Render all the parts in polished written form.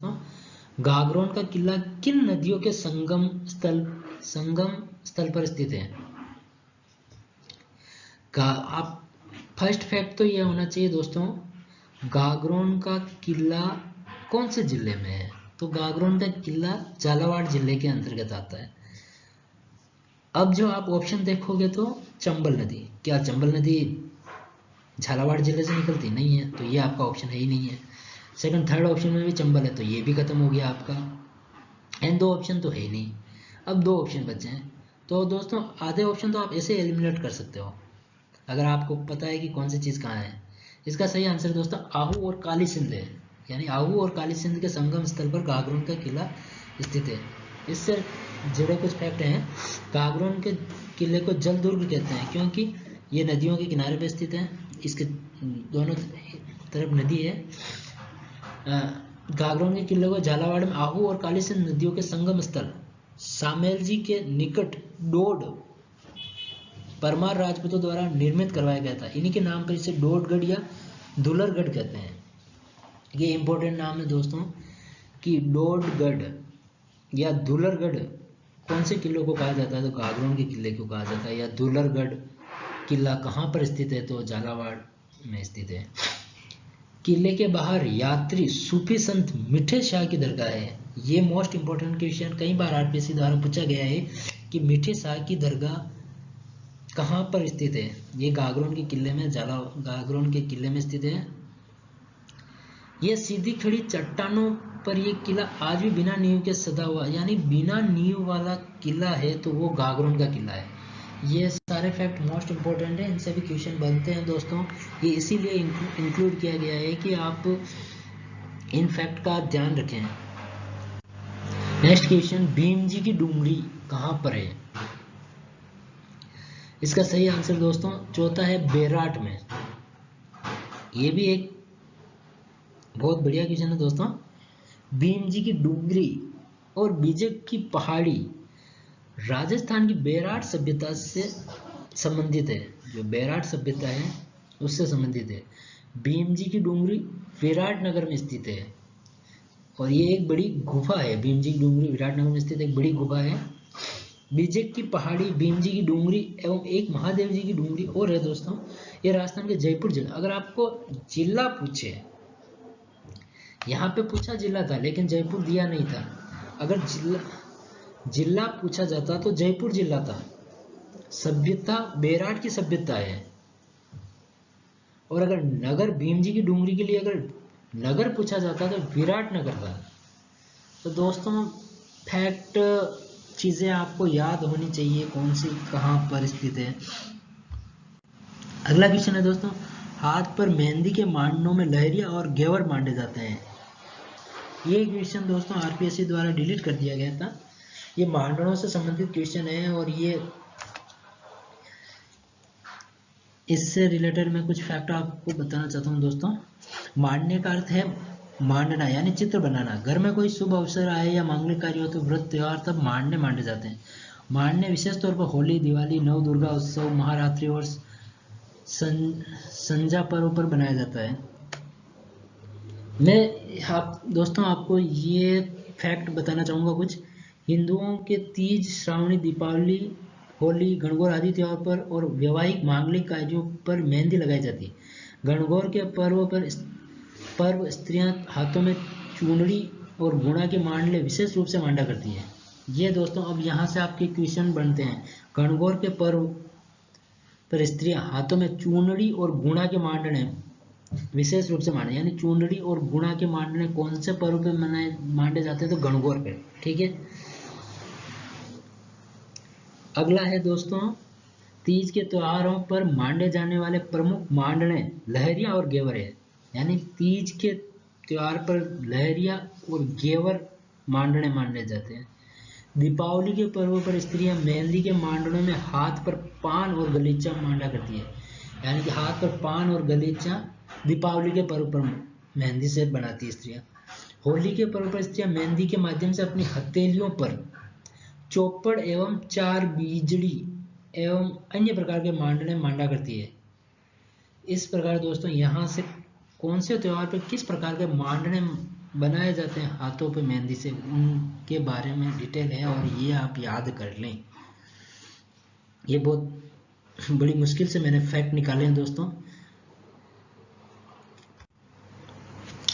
तो गागरोन का किला किन नदियों के संगम स्थल पर स्थित है? आप फर्स्ट फैक्ट तो यह होना चाहिए दोस्तों, गागरोन का किला कौन से जिले में है? तो गागरोन का किला झालावाड़ जिले के अंतर्गत आता है। अब जो आप ऑप्शन देखोगे तो चंबल नदी, क्या चंबल नदी झालावाड़ जिले से निकलती नहीं है, तो ये आपका ऑप्शन है ही नहीं है। सेकंड थर्ड ऑप्शन में भी चंबल है, तो ये भी खत्म हो गया आपका, एंड दो ऑप्शन तो है ही नहीं। अब दो ऑप्शन बचे हैं, तो दोस्तों आधे ऑप्शन तो आप ऐसे एलिमिनेट कर सकते हो अगर आपको पता है कि कौन सी चीज़ कहाँ है। इसका सही आंसर दोस्तों आहू और काली सिंध है, यानी आहू और काली सिंध के संगम स्थल पर गागरोन का किला स्थित है। इससे जुड़े कुछ फैक्ट हैं। गागरोन के किले को जल दुर्ग कहते हैं क्योंकि ये नदियों के किनारे पर स्थित है, इसके दोनों तरफ नदी है। गागरोन के किले को झालावाड़ में आहू और काली सिंध नदियों के संगम स्थल सामेलजी के निकट डोड परमार राजपूतों द्वारा निर्मित करवाया गया था। इन्हीं के नाम पर इसे डोडगढ़ या दुलरगढ़ कहते हैं। ये इंपॉर्टेंट नाम है दोस्तों कि डोडगढ़ या दुलरगढ़ कौन से किलों को कहा जाता है? तो गागरोन के किले को कहा जाता है। या दुलरगढ़ किला कहाँ पर स्थित है? तो झालावाड़ में स्थित है। किले के बाहर यात्री सूफी संत मीठे शाह की दरगाह है। ये मोस्ट इंपॉर्टेंट क्वेश्चन कई बार आरपीएससी द्वारा पूछा गया है कि मीठे शाह की दरगाह कहाँ पर स्थित है? ये गागरोन के किले में गागरोन के किले में स्थित है। यह सीधी खड़ी चट्टानों पर ये किला आज भी बिना नींव के सदा हुआ, यानी बिना नींव वाला किला है तो वो गागरोन का किला है। ये सारे फैक्ट मोस्ट इंपॉर्टेंट है, इनसे भी क्वेश्चन बनते हैं दोस्तों। ये इसीलिए इंक्लूड किया गया है कि आप इन फैक्ट का ध्यान रखें। नेक्स्ट क्वेश्चन, भीम जी की डूंगरी कहाँ पर है? इसका सही आंसर दोस्तों चौथा है बेराट में। ये भी एक बहुत बढ़िया क्वेश्चन है दोस्तों। भीम जी की डूंगरी और बीजक की पहाड़ी राजस्थान की बेराट सभ्यता से संबंधित है। जो बेराट सभ्यता है उससे संबंधित है। भीम जी की डूंगरी विराटनगर में स्थित है और ये एक बड़ी गुफा है। भीम जी की डूंगरी विराटनगर में स्थित एक बड़ी गुफा है। बीजक की पहाड़ी, भीम जी की डूंगरी एवं एक महादेव जी की डूंगरी और है दोस्तों, ये राजस्थान के जयपुर जिला। अगर आपको जिला पूछे, यहाँ पे पूछा जिला था लेकिन जयपुर दिया नहीं था। अगर जिला पूछा जाता तो जयपुर जिला था। सभ्यता बेराट की सभ्यता है। और अगर नगर भीम जी की डूंगरी के लिए अगर नगर पूछा जाता तो विराटनगर था। तो दोस्तों फैक्ट चीजें आपको याद होनी चाहिए कौन सी कहाँ पर स्थित है। अगला क्वेश्चन है दोस्तों, हाथ पर मेहंदी के मांडनों में लहरिया और घेवर मांडे जाते हैं। ये क्वेश्चन दोस्तों आरपीएससी द्वारा डिलीट कर दिया गया था। ये मांडनों से संबंधित क्वेश्चन है और ये इससे रिलेटेड मैं कुछ फैक्ट आपको बताना चाहता हूँ दोस्तों। मांडने का अर्थ है मांडना यानी चित्र बनाना। घर में कोई शुभ अवसर आए या मांगलिक कार्य हो तो व्रत त्योहार तब मांडे जाते हैं। मांडने विशेष तौर पर होली, दिवाली, नव दुर्गा उत्सव, महारात्रि और संजा पर्व पर बनाया जाता है। मैं दोस्तों आपको ये फैक्ट बताना चाहूँगा कुछ। हिंदुओं के तीज, श्रावणी, दीपावली, होली, गणगौर आदि त्योहार पर और वैवाहिक मांगलिक कार्यों पर मेहंदी लगाई जाती है। गणगौर के पर्व स्त्रियां हाथों में चूनड़ी और गुणा के मांडले विशेष रूप से मांडा करती है। ये दोस्तों अब यहाँ से आपके क्वेश्चन बनते हैं। गणगौर के पर्व पर स्त्रियां हाथों में चूनड़ी और गुणा के मांडने विशेष रूप से मांडे, यानी चूनड़ी और गुणा के मांडने कौन से पर्व पे मांडे जाते हैं? तो गणगौर पे। ठीक है। अगला है दोस्तों, तीज के त्योहारों पर मांडे जाने वाले प्रमुख मांडने लहरिया और घेवर है। यानी तीज के त्योहार पर लहरिया और घेवर मांडने मांडे जाते हैं। दीपावली के पर्व पर स्त्रियां मेहंदी के मांडनों में हाथ पर पान और गलीचा मांडा करती है। यानी कि हाथ पर पान और गलीचा दीपावली के पर्व पर मेहंदी से बनाती है स्त्रियां। होली के पर्व पर स्त्रियां मेहंदी के माध्यम से अपनी हथेलियों पर चौपड़ एवं चार बीजड़ी एवं अन्य प्रकार के मांडने मांडा करती है। इस प्रकार दोस्तों यहाँ से कौन से त्योहार पर किस प्रकार के मांडने बनाए जाते हैं हाथों पे मेहंदी से, उनके बारे में डिटेल है और ये आप याद कर लें। ये बहुत बड़ी मुश्किल से मैंने फैक्ट निकाले हैं दोस्तों।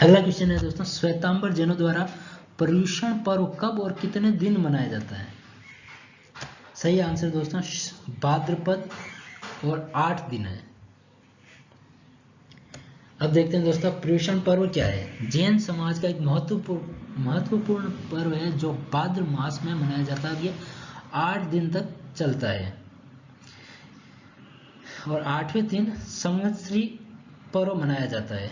अगला क्वेश्चन है दोस्तों, श्वेतांबर जैनों द्वारा पर्युषण पर्व कब और कितने दिन मनाया जाता है? सही आंसर दोस्तों भाद्रपद और 8 दिन है। अब देखते हैं दोस्तों पर्युषण पर्व क्या है। जैन समाज का एक महत्वपूर्ण पर्व है जो भाद्र मास में मनाया जाता है। ये 8 दिन तक चलता है और 8वें दिन संवत्सरी पर्व मनाया जाता है।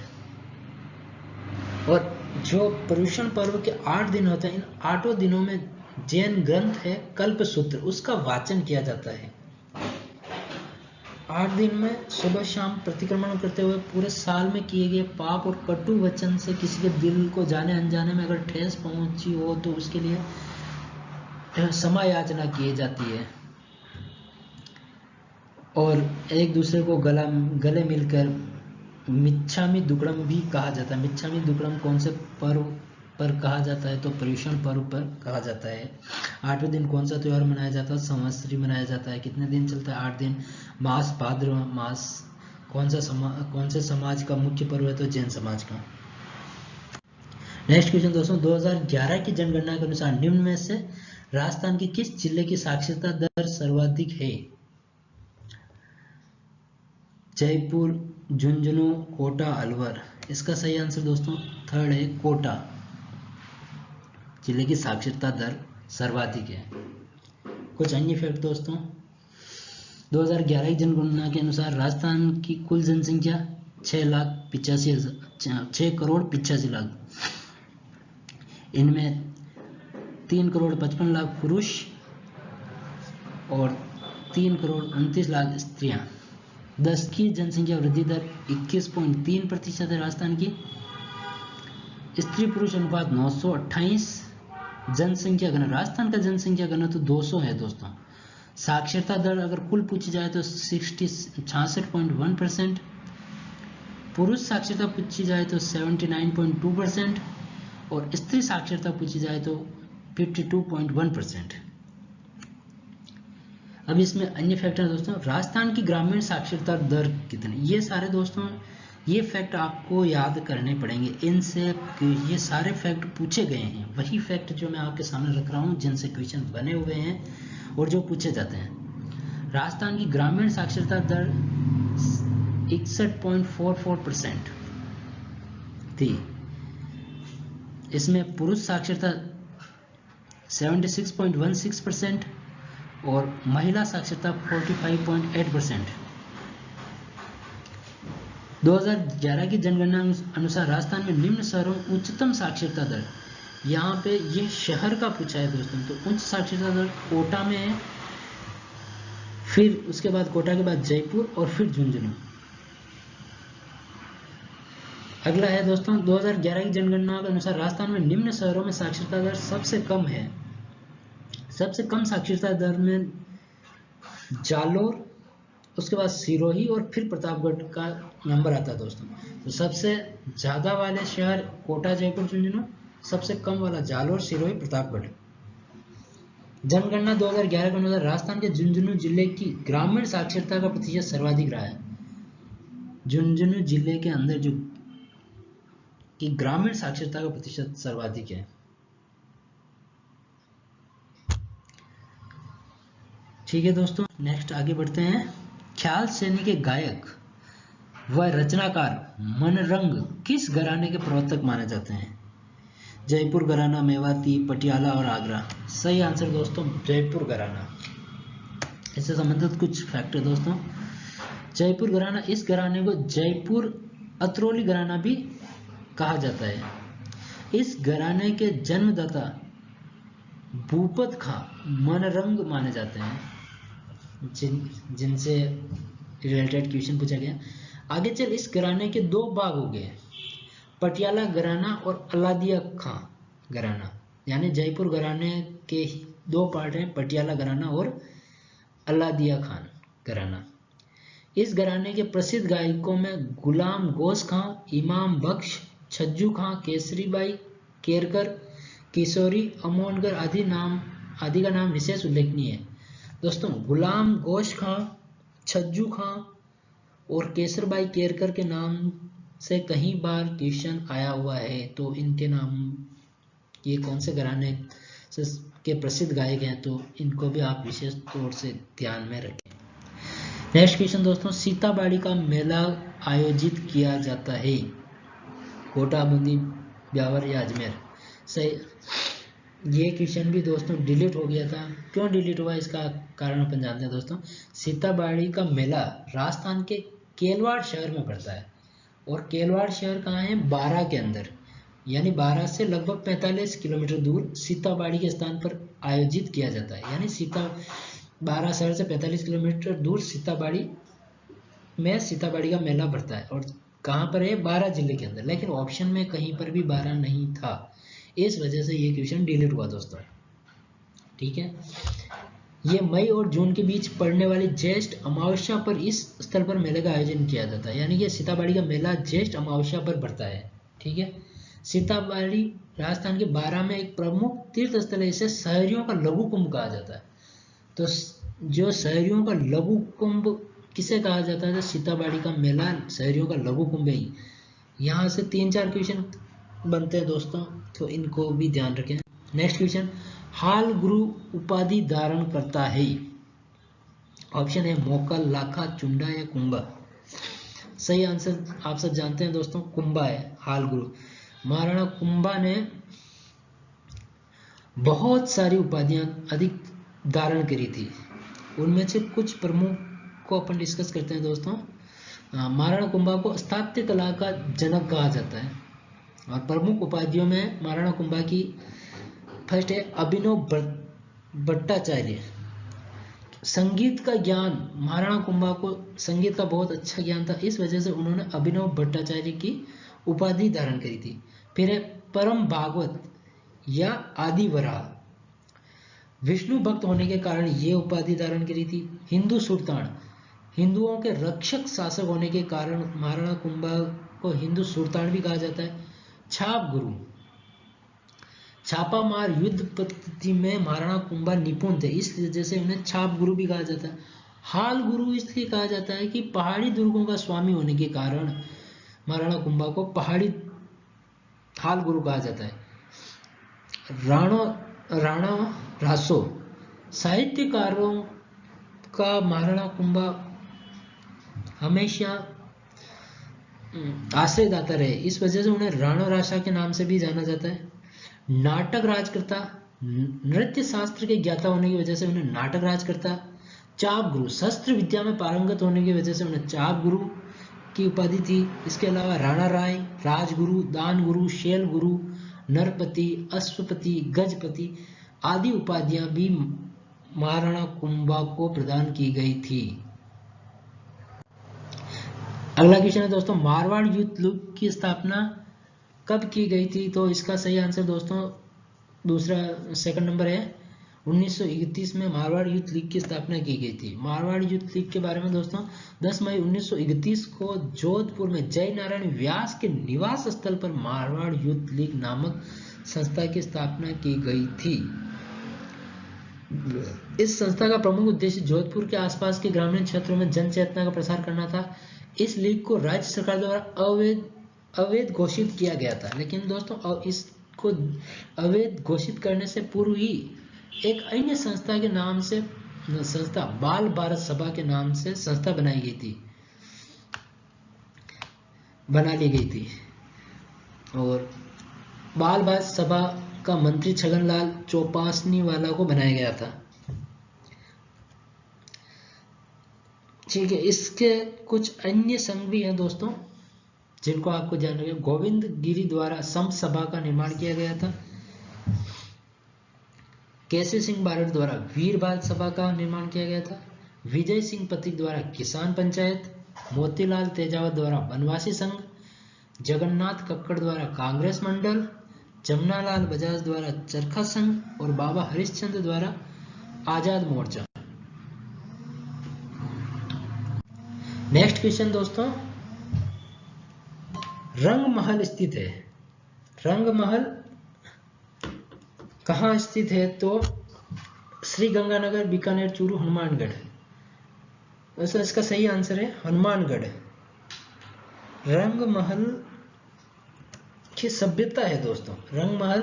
और जो पर्युषण पर्व के 8 दिन होते हैं, इन 8 दिनों में जैन ग्रंथ है कल्पसूत्र, उसका वाचन किया जाता है। 8 दिन में सुबह शाम प्रतिक्रमण करते हुए पूरे साल में किए गए पाप और कटु वचन से किसी के दिल को जाने अनजाने में अगर ठेस पहुंची हो तो उसके लिए क्षमा याचना की जाती है और एक दूसरे को गले मिलकर मिच्छामी दुक्कड़म भी कहा जाता है। मिच्छामी दुक्कड़म कौन से पर्व पर कहा जाता है? तो पर्युषण पर्व पर कहा जाता है। 8वें दिन कौन सा त्योहार मनाया जाता है? संवत्सरी मनाया जाता है। कितने दिन चलता है? 8 दिन। मास भाद्र मास कौन से समाज का मुख्य पर्व है? तो जैन समाज का। नेक्स्ट क्वेश्चन दोस्तों, 2011 की जनगणना के अनुसार निम्न में से राजस्थान के किस जिले की साक्षरता दर सर्वाधिक है? जयपुर, झुंझुनू, कोटा, अलवर। इसका सही आंसर दोस्तों 3rd है, कोटा जिले की साक्षरता दर सर्वाधिक है। कुछ अन्य फैक्ट दोस्तों, 2011 की जनगणना के अनुसार राजस्थान की कुल जनसंख्या 6,85,00,000। इनमें 3,55,00,000 पुरुष और 3,29,00,000 स्त्रियां। 10 की जनसंख्या वृद्धि दर 21.3% है राजस्थान की। स्त्री पुरुष अनुपात 928। जनसंख्या घन, राजस्थान का जनसंख्या घन तो 200 है दोस्तों। साक्षरता दर अगर कुल पूछी जाए तो 66.1%। पुरुष साक्षरता पूछी जाए तो 79.2% और स्त्री साक्षरता पूछी जाए तो 52.1%। अब इसमें अन्य फैक्टर दोस्तों, राजस्थान की ग्रामीण साक्षरता दर कितनी? ये सारे दोस्तों ये फैक्ट आपको याद करने पड़ेंगे। इनसे ये सारे फैक्ट पूछे गए हैं, वही फैक्ट जो मैं आपके सामने रख रहा हूँ, जिनसे क्वेश्चन बने हुए हैं और जो पूछे जाते हैं। राजस्थान की ग्रामीण साक्षरता दर 61.44% थी। इसमें पुरुष साक्षरता 76.16% और महिला साक्षरता 45.8%। 2011 की जनगणना अनुसार राजस्थान में निम्न शहरों में उच्चतम साक्षरता दर, यहाँ पे ये शहर का पूछा है दोस्तों, तो उच्च साक्षरता दर कोटा में है, फिर उसके बाद कोटा के बाद जयपुर और फिर झुंझुनू। अगला है दोस्तों 2011 की जनगणना के अनुसार राजस्थान में निम्न शहरों में साक्षरता दर सबसे कम है। सबसे कम साक्षरता दर में जालोर, उसके बाद सिरोही और फिर प्रतापगढ़ का नंबर आता है दोस्तों। तो सबसे ज्यादा वाले शहर कोटा, जयपुर, झुंझुनू, सबसे कम वाला जालोर, सिरोही, प्रतापगढ़। जनगणना 2011 के अनुसार राजस्थान के झुंझुनू जिले की ग्रामीण साक्षरता का प्रतिशत सर्वाधिक रहा है। झुंझुनू जिले के अंदर जो की ग्रामीण साक्षरता का प्रतिशत सर्वाधिक है। ठीक है दोस्तों, नेक्स्ट आगे बढ़ते हैं। ख्याल श्रेणी के गायक व रचनाकार मनरंग किस घराने के प्रवर्तक माने जाते हैं? जयपुर घराना, मेवाती, पटियाला और आगरा। सही आंसर दोस्तों जयपुर घराना। इससे संबंधित कुछ फैक्ट है दोस्तों। जयपुर घराना, इस घराने को जयपुर अतरौली घराना भी कहा जाता है। इस घराने के जन्मदाता भूपत खां मनरंग माने जाते हैं, जिनसे रिलेटेड क्वेश्चन पूछा गया। आगे चल इस घराने के 2 भाग हो गए, पटियाला घराना और अलादिया खां घराना। यानी जयपुर घराने के 2 पार्ट हैं, पटियाला घराना और अलादिया खान घराना। इस घराने के प्रसिद्ध गायकों में गुलाम गौस खां, इमाम बख्श छज्जू खां, केसरीबाई केरकर, किशोरी अमोनकर आदि का नाम विशेष उल्लेखनीय है। दोस्तों गुलाम गोश खां, छज्जू खां और केसरबाई केरकर के नाम से कई बार क्वेश्चन आया हुआ है, तो इनके नाम ये कौन से घराने के प्रसिद्ध गायक हैं, तो इनको भी आप विशेष तौर से ध्यान में रखें। नेक्स्ट क्वेश्चन दोस्तों, सीताबाड़ी का मेला आयोजित किया जाता है कोटा, बूंदी, ब्यावर या अजमेर। सही, ये क्वेश्चन भी दोस्तों डिलीट हो गया था। क्यों डिलीट हुआ इसका कारण अपन जानते हैं दोस्तों। सीताबाड़ी का मेला राजस्थान के केलवाड़ शहर में पड़ता है, और केलवाड़ शहर कहाँ है, बारां के अंदर, यानी बारां से लगभग 45 किलोमीटर दूर सीताबाड़ी के स्थान पर आयोजित किया जाता है। यानी बारां शहर से 45 किलोमीटर दूर सीताबाड़ी में सीताबाड़ी का मेला पड़ता है, और कहाँ पर है, बारां जिले के अंदर। लेकिन ऑप्शन में कहीं पर भी बारां नहीं था, इस वजह से ये क्वेश्चन डिलीट हुआ दोस्तों। ठीक है, ये मई और जून के बीच पड़ने वाली ज्येष्ठ अमावस्या पर इस स्थल पर मेले का आयोजन किया जाता है। यानी कि सीताबाड़ी का मेला ज्येष्ठ अमावस्या पर पड़ता है। ठीक है, सीताबाड़ी राजस्थान के बारां में एक प्रमुख तीर्थ स्थल है। इसे शहरियों का लघु कुंभ कहा जाता है। तो जो शहरियों का लघु कुंभ किसे कहा जाता है, तो सीताबाड़ी का मेला शहरियों का लघु कुंभ है। यहाँ से 3-4 क्वेश्चन बनते हैं दोस्तों, तो इनको भी ध्यान रखें। नेक्स्ट क्वेश्चन, हाल गुरु उपाधि धारण करता है। ऑप्शन है मोकल, लाखा, चुंडा या कुंभा। सही आंसर आप सब जानते हैं दोस्तों, कुंभा है हाल गुरु। महाराणा कुंभा ने बहुत सारी उपाधियां अधिक धारण करी थी, उनमें से कुछ प्रमुख को अपन डिस्कस करते हैं दोस्तों। महाराणा कुंभा को स्थापत्य कला का जनक कहा जाता है, और प्रमुख उपाधियों में महाराणा कुंभा की फर्स्ट है अभिनव भट्टाचार्य। संगीत का ज्ञान, महाराणा कुंभा को संगीत का बहुत अच्छा ज्ञान था, इस वजह से उन्होंने अभिनव भट्टाचार्य की उपाधि धारण करी थी। फिर है परम भागवत या आदि वराह, विष्णु भक्त होने के कारण ये उपाधि धारण करी थी। हिंदू सुल्तान, हिंदुओं के रक्षक शासक होने के कारण महाराणा कुंभा को हिंदू सुल्तान भी कहा जाता है। छाप गुरु, छापामार युद्ध पद्धति में महाराणा कुंभा निपुण थे, इस वजह से उन्हें छाप गुरु भी कहा जाता है। हाल गुरु इसलिए कहा जाता है कि पहाड़ी दुर्गों का स्वामी होने के कारण महाराणा कुंभा को पहाड़ी हाल गुरु कहा जाता है। राणा रासो, साहित्यकारों का महाराणा कुंभा हमेशा आश्रयदाता रहे, इस वजह से उन्हें राणा रासा के नाम से भी जाना जाता है। नाटक राजकर्ता, नृत्य शास्त्र के ज्ञाता होने की वजह से उन्हें नाटक राजकर्ता। चाप गुरु, शस्त्र विद्या में पारंगत होने की वजह से उन्हें चाप गुरु की उपाधि थी। इसके अलावा राणा राय, राजगुरु, दान गुरु, शैल गुरु, नरपति, अश्वपति, गजपति आदि उपाधियां भी महाराणा कुंभा को प्रदान की गई थी। अगला क्वेश्चन है दोस्तों, मारवाड़ यूथ लीग की स्थापना कब की गई थी, तो इसका सही आंसर दोस्तों सेकंड नंबर है 1931 में मारवाड़ यूथ लीग की स्थापना की गई थी। मारवाड़ यूथ लीग के बारे में दोस्तों 10 मई 1931 को जोधपुर में जय नारायण व्यास के निवास स्थल पर मारवाड़ यूथ लीग नामक संस्था की स्थापना की गई थी। इस संस्था का प्रमुख उद्देश्य जोधपुर के आसपास के ग्रामीण क्षेत्रों में जन चेतना का प्रसार करना था। इस लीग को राज्य सरकार द्वारा अवैध घोषित किया गया था, लेकिन दोस्तों इसको अवैध घोषित करने से पूर्व ही एक अन्य संस्था के नाम से संस्था बाल भारत सभा के नाम से संस्था बना ली गई थी, और बाल भारत सभा का मंत्री छगनलाल चौपासनी वाला को बनाया गया था। ठीक है, इसके कुछ अन्य संघ भी हैं दोस्तों जिनको आपको ध्यान रखना। गोविंद गिरी द्वारा संत सभा का निर्माण किया गया था। केसरी सिंह बारड द्वारा वीर भारत सभा का निर्माण किया गया था। विजय सिंह पथिक द्वारा किसान पंचायत, मोतीलाल तेजावत द्वारा वनवासी संघ, जगन्नाथ कक्कड़ द्वारा कांग्रेस मंडल, जमनालाल बजाज द्वारा चरखा संघ और बाबा हरिश्चंद्र द्वारा आजाद मोर्चा। नेक्स्ट क्वेश्चन दोस्तों, रंग महल स्थित है। रंग महल कहाँ स्थित है? तो श्री गंगानगर, बीकानेर, चूरू, हनुमानगढ़। वैसे इसका सही आंसर है हनुमानगढ़। रंग महल की सभ्यता है दोस्तों। रंग महल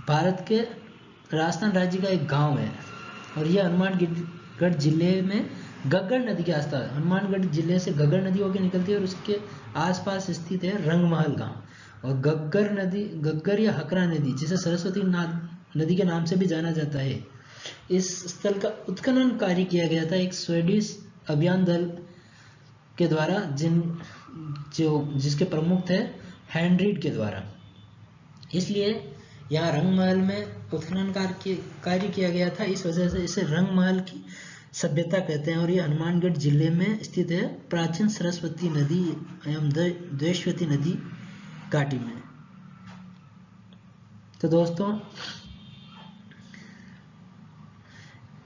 भारत के राजस्थान राज्य का एक गांव है और यह हनुमानगढ़ जिले में गग्गर नदी के आसपास, हनुमानगढ़ जिले से गग्गर नदी होकर निकलती है और उसके आसपास स्थित है रंगमहल गांव। और गग्गर नदी, गग्गर या हकरा नदी, जिसे सरस्वती नदी के नाम से भी जाना जाता है, इस स्थल का उत्खनन कार्य किया गया था एक स्वीडिश अभियान दल के द्वारा, जिसके प्रमुख थे हेनरीड के द्वारा। इसलिए यहाँ रंगमहल में उत्खनन कार्य किया गया था, इस वजह से इसे रंगमहल की सभ्यता कहते हैं। और ये हनुमानगढ़ जिले में स्थित है, प्राचीन सरस्वती नदी एवं द्वेषवती नदी घाटी में। तो दोस्तों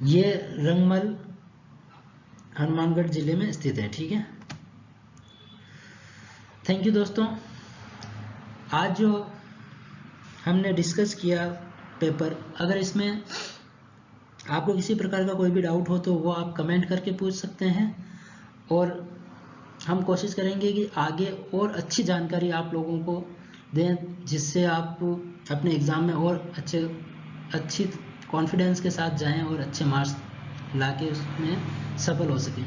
ये रंगमहल हनुमानगढ़ जिले में स्थित है। ठीक है, थैंक यू दोस्तों। आज जो हमने डिस्कस किया पेपर, अगर इसमें आपको किसी प्रकार का कोई भी डाउट हो तो वो आप कमेंट करके पूछ सकते हैं और हम कोशिश करेंगे कि आगे और अच्छी जानकारी आप लोगों को दें, जिससे आप अपने एग्ज़ाम में और अच्छी कॉन्फिडेंस के साथ जाएं और अच्छे मार्क्स लाके उसमें सफल हो सकें।